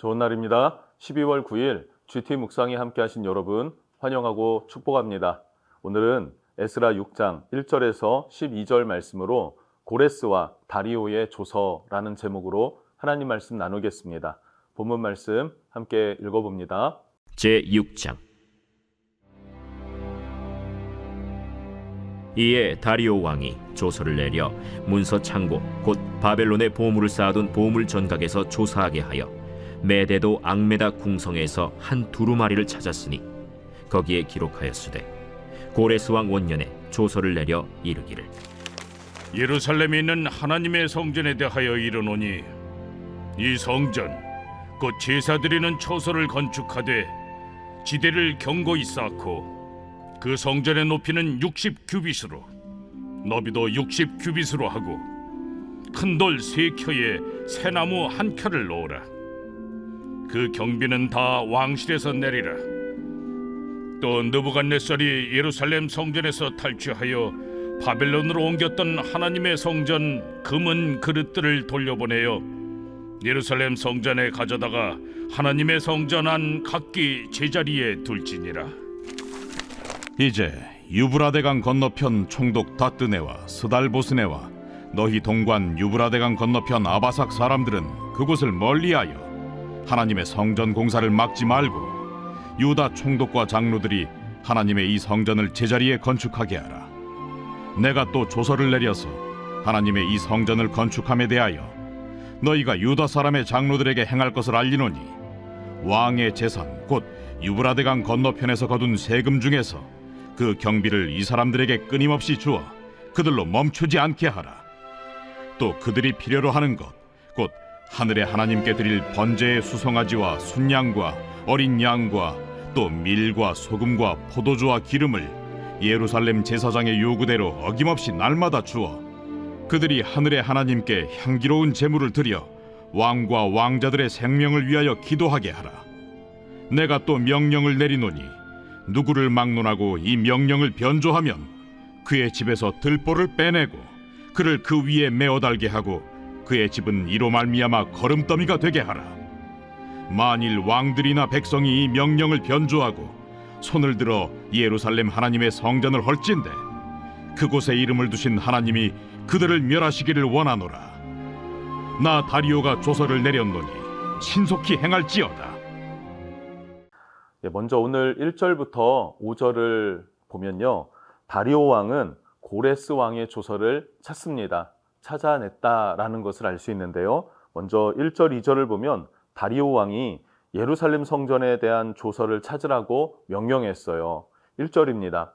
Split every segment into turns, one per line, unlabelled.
좋은 날입니다. 12월 9일 GT 묵상에 함께 하신 여러분 환영하고 축복합니다. 오늘은 에스라 6장 1절에서 12절 말씀으로 고레스와 다리오의 조서라는 제목으로 하나님 말씀 나누겠습니다. 본문 말씀 함께 읽어봅니다.
제6장. 이에 다리오 왕이 조서를 내려 문서 창고 곧 바벨론에 보물을 쌓아둔 보물 전각에서 조사하게 하여 메대도 앙메다 궁성에서 한 두루마리를 찾았으니 거기에 기록하였으되 고레스 왕 원년에 조서를 내려 이르기를
예루살렘에 있는 하나님의 성전에 대하여 이르노니 이 성전 곧 제사드리는 처소를 건축하되 지대를 견고히 쌓고 그 성전의 높이는 60규빗으로 너비도 60규빗으로 하고 큰 돌 3켜에 새나무 1켜를 놓으라. 그 경비는 다 왕실에서 내리라. 또 느부갓네살이 예루살렘 성전에서 탈취하여 바벨론으로 옮겼던 하나님의 성전 금은 그릇들을 돌려보내어 예루살렘 성전에 가져다가 하나님의 성전 안 각기 제자리에 둘지니라.
이제 유브라데강 건너편 총독 다뜨네와 스달보스네와 너희 동관 유브라데강 건너편 아바삭 사람들은 그곳을 멀리하여 하나님의 성전 공사를 막지 말고 유다 총독과 장로들이 하나님의 이 성전을 제자리에 건축하게 하라. 내가 또 조서를 내려서 하나님의 이 성전을 건축함에 대하여 너희가 유다 사람의 장로들에게 행할 것을 알리노니 왕의 재산 곧 유브라데강 건너편에서 거둔 세금 중에서 그 경비를 이 사람들에게 끊임없이 주어 그들로 멈추지 않게 하라. 또 그들이 필요로 하는 것 곧 하늘의 하나님께 드릴 번제의 수송아지와 순양과 어린 양과 또 밀과 소금과 포도주와 기름을 예루살렘 제사장의 요구대로 어김없이 날마다 주어 그들이 하늘의 하나님께 향기로운 제물을 드려 왕과 왕자들의 생명을 위하여 기도하게 하라. 내가 또 명령을 내리노니 누구를 막론하고 이 명령을 변조하면 그의 집에서 들보를 빼내고 그를 그 위에 메어 달게 하고 그의 집은 이로 말미암아 거름더미가 되게 하라. 만일 왕들이나 백성이 이 명령을 변조하고 손을 들어 예루살렘 하나님의 성전을 헐진대 그곳에 이름을 두신 하나님이 그들을 멸하시기를 원하노라. 나 다리오가 조서를 내렸노니 신속히 행할지어다.
먼저 오늘 1절부터 5절을 보면요, 다리오 왕은 고레스 왕의 조서를 찾습니다. 찾아냈다라는 것을 알 수 있는데요, 먼저 1절, 2절을 보면 다리오 왕이 예루살렘 성전에 대한 조서를 찾으라고 명령했어요. 1절입니다.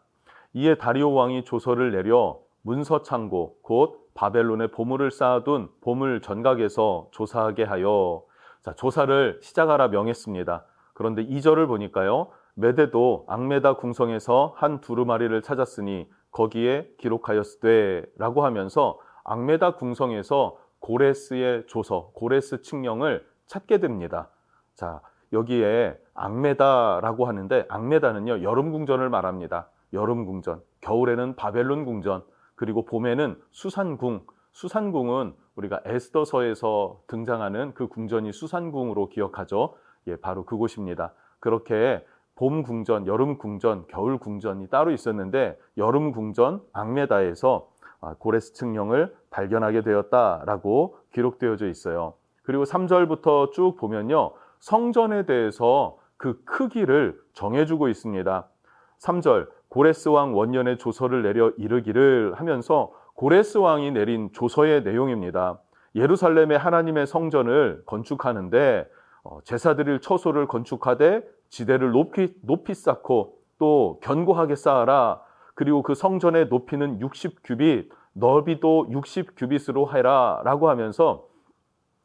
이에 다리오 왕이 조서를 내려 문서 창고 곧 바벨론에 보물을 쌓아둔 보물 전각에서 조사하게 하여, 조사를 시작하라 명했습니다. 그런데 2절을 보니까요, 메대도 앙메다 궁성에서 한 두루마리를 찾았으니 거기에 기록하였으되 라고 하면서 앙메다 궁성에서 고레스의 조서, 고레스 칙령을 찾게 됩니다. 자, 여기에 앙메다라고 하는데 앙메다는요, 여름 궁전을 말합니다. 여름 궁전, 겨울에는 바벨론 궁전, 그리고 봄에는 수산궁. 수산궁은 우리가 에스더서에서 등장하는 그 궁전이 수산궁으로 기억하죠. 예, 바로 그곳입니다. 그렇게 봄 궁전, 여름 궁전, 겨울 궁전이 따로 있었는데 여름 궁전 앙메다에서 고레스 칙령을 발견하게 되었다라고 기록되어져 있어요. 그리고 3절부터 쭉 보면요, 성전에 대해서 그 크기를 정해주고 있습니다. 3절, 고레스 왕 원년에 조서를 내려 이르기를 하면서 고레스 왕이 내린 조서의 내용입니다. 예루살렘의 하나님의 성전을 건축하는데 제사드릴 처소를 건축하되 지대를 높이 쌓고 또 견고하게 쌓아라. 그리고 그 성전의 높이는 60규빗, 너비도 60규빗으로 해라 라고 하면서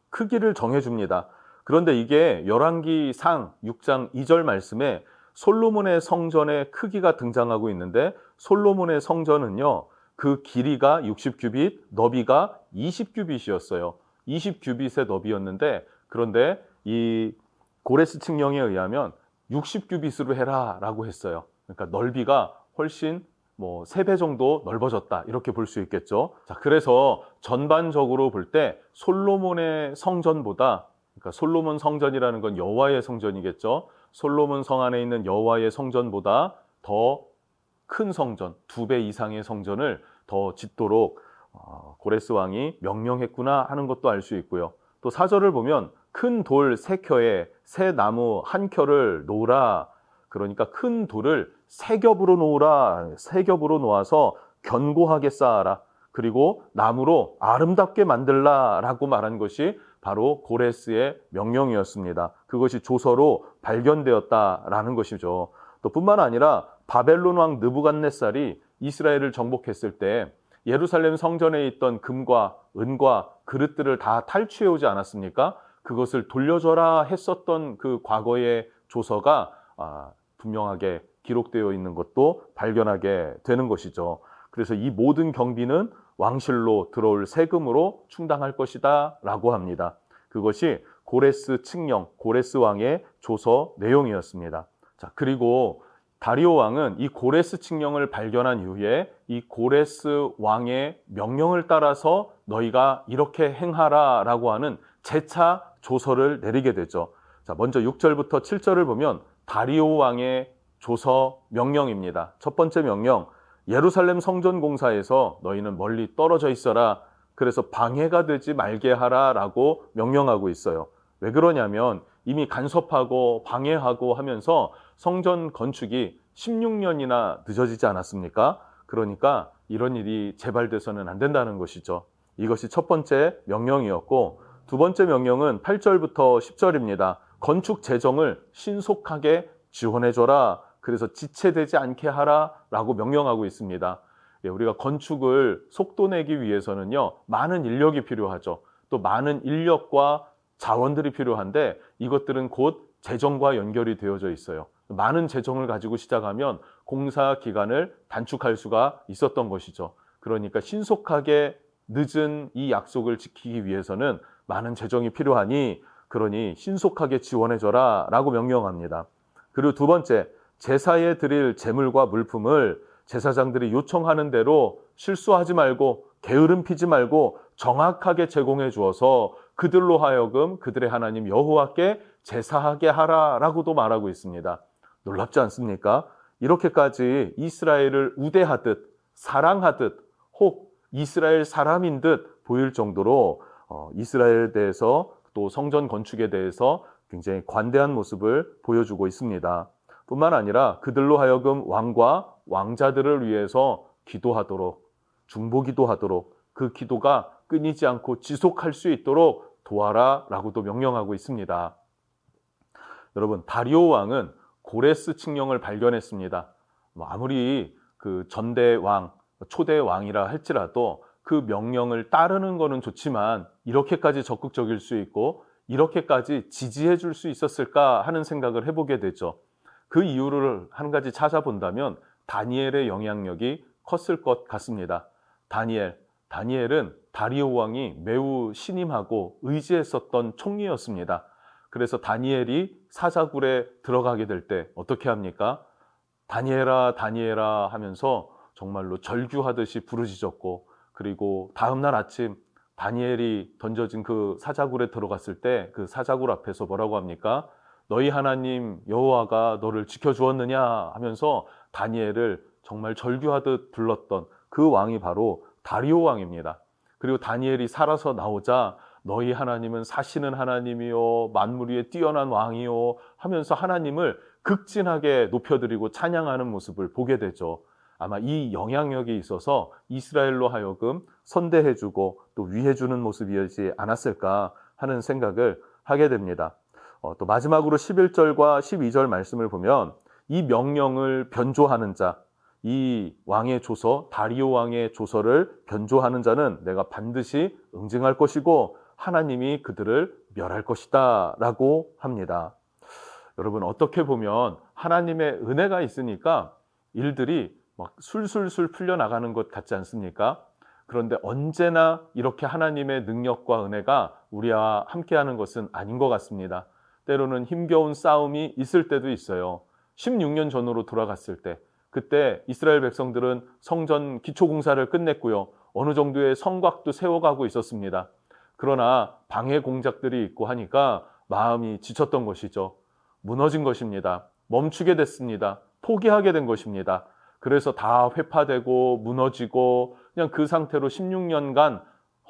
크기를 정해줍니다. 그런데 이게 열왕기상 6장 2절 말씀에 솔로몬의 성전의 크기가 등장하고 있는데 솔로몬의 성전은요, 그 길이가 60규빗, 너비가 20규빗이었어요. 20규빗의 너비였는데, 그런데 이 고레스 칙령에 의하면 60규빗으로 해라 라고 했어요. 그러니까 넓이가 훨씬 3배 정도 넓어졌다, 이렇게 볼 수 있겠죠. 자, 그래서 전반적으로 볼 때 솔로몬의 성전보다 그러니까 솔로몬 성전이라는 건 여호와의 성전이겠죠. 솔로몬 성 안에 있는 여호와의 성전보다 더 큰 성전, 2배 이상의 성전을 더 짓도록 고레스 왕이 명령했구나 하는 것도 알 수 있고요. 또 4절을 보면 큰 돌 3켜에 새 나무 1켜를 놓으라. 그러니까 큰 돌을 3겹으로 놓으라. 3겹으로 놓아서 견고하게 쌓아라. 그리고 나무로 아름답게 만들라라고 말한 것이 바로 고레스의 명령이었습니다. 그것이 조서로 발견되었다라는 것이죠. 또 뿐만 아니라 바벨론 왕 느부갓네살이 이스라엘을 정복했을 때 예루살렘 성전에 있던 금과 은과 그릇들을 다 탈취해 오지 않았습니까? 그것을 돌려줘라 했었던 그 과거의 조서가 분명하게 기록되어 있는 것도 발견하게 되는 것이죠. 그래서 이 모든 경비는 왕실로 들어올 세금으로 충당할 것이다 라고 합니다. 그것이 고레스 칙령, 고레스 왕의 조서 내용이었습니다. 자, 그리고 다리오 왕은 이 고레스 칙령을 발견한 이후에 이 고레스 왕의 명령을 따라서 너희가 이렇게 행하라 라고 하는 재차 조서를 내리게 되죠. 자, 먼저 6절부터 7절을 보면 다리오 왕의 조서 명령입니다. 첫 번째 명령, 예루살렘 성전 공사에서 너희는 멀리 떨어져 있어라. 그래서 방해가 되지 말게 하라 라고 명령하고 있어요. 왜 그러냐면 이미 간섭하고 방해하고 하면서 성전 건축이 16년이나 늦어지지 않았습니까? 그러니까 이런 일이 재발돼서는 안 된다는 것이죠. 이것이 첫 번째 명령이었고, 두 번째 명령은 8절부터 10절입니다. 건축 재정을 신속하게 지원해줘라. 그래서 지체되지 않게 하라라고 명령하고 있습니다. 우리가 건축을 속도내기 위해서는요, 많은 인력이 필요하죠. 또 많은 인력과 자원들이 필요한데 이것들은 곧 재정과 연결이 되어져 있어요. 많은 재정을 가지고 시작하면 공사 기간을 단축할 수가 있었던 것이죠. 그러니까 신속하게 늦은 이 약속을 지키기 위해서는 많은 재정이 필요하니 그러니 신속하게 지원해줘라 라고 명령합니다. 그리고 두 번째, 제사에 드릴 제물과 물품을 제사장들이 요청하는 대로 실수하지 말고 게으름 피지 말고 정확하게 제공해 주어서 그들로 하여금 그들의 하나님 여호와께 제사하게 하라라고도 말하고 있습니다. 놀랍지 않습니까? 이렇게까지 이스라엘을 우대하듯 사랑하듯 혹 이스라엘 사람인 듯 보일 정도로 이스라엘에 대해서 또 성전 건축에 대해서 굉장히 관대한 모습을 보여주고 있습니다. 뿐만 아니라 그들로 하여금 왕과 왕자들을 위해서 기도하도록, 중보기도하도록, 그 기도가 끊이지 않고 지속할 수 있도록 도와라 라고도 명령하고 있습니다. 여러분, 다리오 왕은 고레스 칙령을 발견했습니다. 아무리 그 전대 왕, 초대 왕이라 할지라도 그 명령을 따르는 것은 좋지만 이렇게까지 적극적일 수 있고 이렇게까지 지지해 줄 수 있었을까 하는 생각을 해보게 되죠. 그 이유를 한 가지 찾아본다면 다니엘의 영향력이 컸을 것 같습니다. 다니엘은 다리오 왕이 매우 신임하고 의지했었던 총리였습니다. 그래서 다니엘이 사자굴에 들어가게 될 때 어떻게 합니까? 다니엘아, 다니엘아 하면서 정말로 절규하듯이 부르짖었고, 그리고 다음날 아침 다니엘이 던져진 그 사자굴에 들어갔을 때 그 사자굴 앞에서 뭐라고 합니까? 너희 하나님 여호와가 너를 지켜주었느냐 하면서 다니엘을 정말 절규하듯 불렀던 그 왕이 바로 다리오 왕입니다. 그리고 다니엘이 살아서 나오자 너희 하나님은 사시는 하나님이요 만물 위에 뛰어난 왕이요 하면서 하나님을 극진하게 높여드리고 찬양하는 모습을 보게 되죠. 아마 이 영향력이 있어서 이스라엘로 하여금 선대해주고 또 위해주는 모습이었지 않았을까 하는 생각을 하게 됩니다. 또 마지막으로 11절과 12절 말씀을 보면 이 명령을 변조하는 자, 이 왕의 조서, 다리오 왕의 조서를 변조하는 자는 내가 반드시 응징할 것이고 하나님이 그들을 멸할 것이다 라고 합니다. 여러분, 어떻게 보면 하나님의 은혜가 있으니까 일들이 막 술술술 풀려나가는 것 같지 않습니까? 그런데 언제나 이렇게 하나님의 능력과 은혜가 우리와 함께하는 것은 아닌 것 같습니다. 때로는 힘겨운 싸움이 있을 때도 있어요. 16년 전으로 돌아갔을 때, 그때 이스라엘 백성들은 성전 기초공사를 끝냈고요. 어느 정도의 성곽도 세워가고 있었습니다. 그러나 방해 공작들이 있고 하니까 마음이 지쳤던 것이죠. 무너진 것입니다. 멈추게 됐습니다. 포기하게 된 것입니다. 그래서 다 회파되고 무너지고 그냥 그 상태로 16년간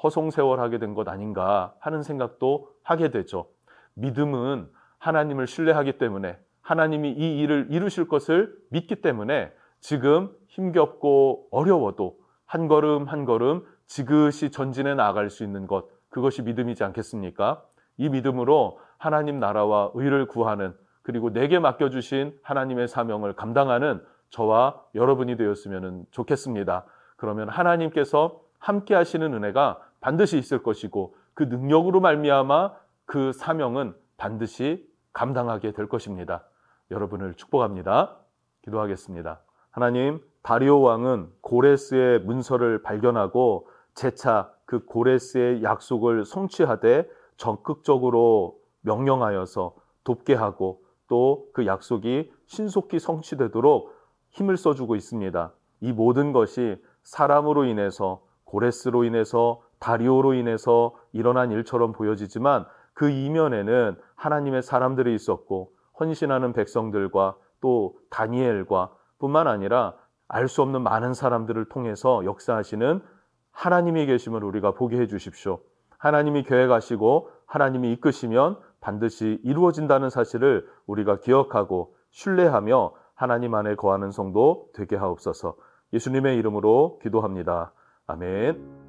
허송세월하게 된 것 아닌가 하는 생각도 하게 되죠. 믿음은 하나님을 신뢰하기 때문에, 하나님이 이 일을 이루실 것을 믿기 때문에 지금 힘겹고 어려워도 한 걸음 한 걸음 지그시 전진해 나아갈 수 있는 것, 그것이 믿음이지 않겠습니까? 이 믿음으로 하나님 나라와 의를 구하는, 그리고 내게 맡겨주신 하나님의 사명을 감당하는 저와 여러분이 되었으면 좋겠습니다. 그러면 하나님께서 함께 하시는 은혜가 반드시 있을 것이고, 그 능력으로 말미암아 그 사명은 반드시 감당하게 될 것입니다. 여러분을 축복합니다. 기도하겠습니다. 하나님, 다리오 왕은 고레스의 문서를 발견하고 재차 그 고레스의 약속을 성취하되 적극적으로 명령하여서 돕게 하고, 또 그 약속이 신속히 성취되도록 힘을 써주고 있습니다. 이 모든 것이 사람으로 인해서, 고레스로 인해서, 다리오로 인해서 일어난 일처럼 보여지지만 그 이면에는 하나님의 사람들이 있었고, 헌신하는 백성들과 또 다니엘과 뿐만 아니라 알 수 없는 많은 사람들을 통해서 역사하시는 하나님이 계심을 우리가 보게 해 주십시오. 하나님이 계획하시고 하나님이 이끄시면 반드시 이루어진다는 사실을 우리가 기억하고 신뢰하며 하나님 안에 거하는 성도 되게 하옵소서. 예수님의 이름으로 기도합니다. 아멘.